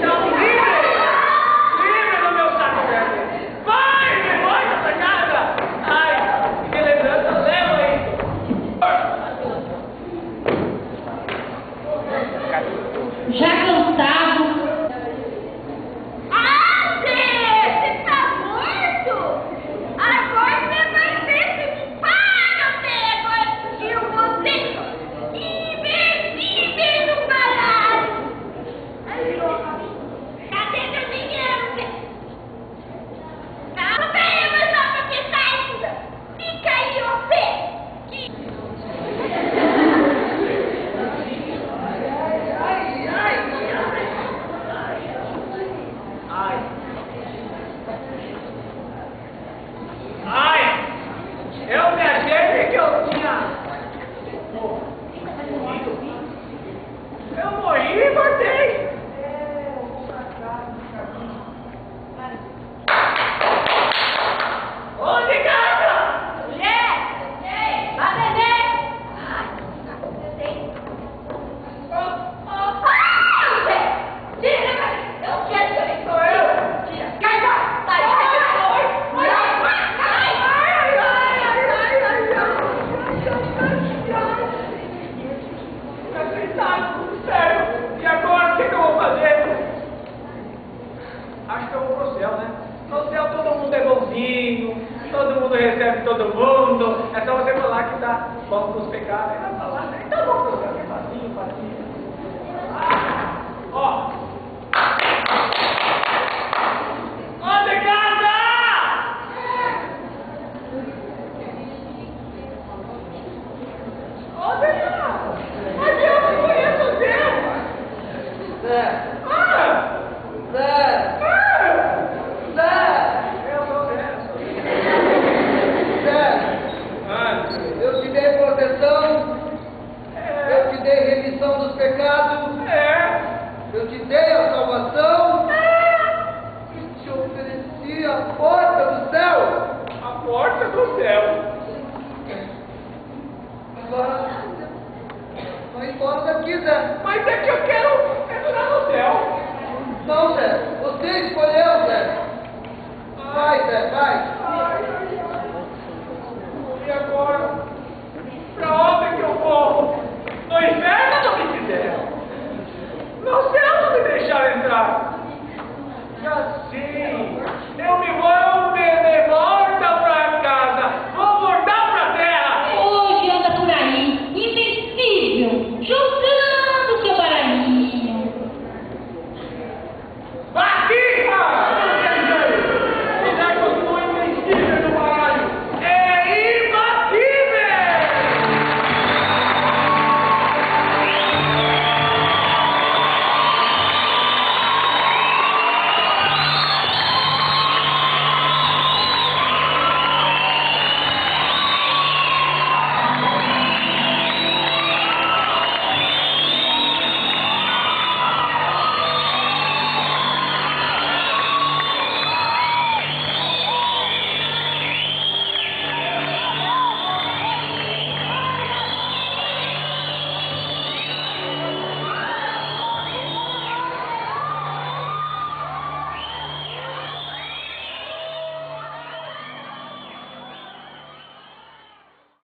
Então, Todo mundo recebe todo mundo. É só você falar que dá volta dos pecados. Aí vai falar, né? Então vamos pro céu. Facinho, facinho. Ó. Ó, de casa! Ó, de casa! Mas eu não conheço o Deus! Zé! Ah! Zé! Ah! Zé! Eu sou Zé. Zé! Ah! Eu te dei proteção, É. eu te dei remissão dos pecados, É. eu te dei a salvação É. e te ofereci a porta do céu. A porta do céu. Agora, vai embora daqui, Zé. Mas é que eu quero entrar no céu. Não, Zé, você escolheu, Zé. Vai, Zé, vai.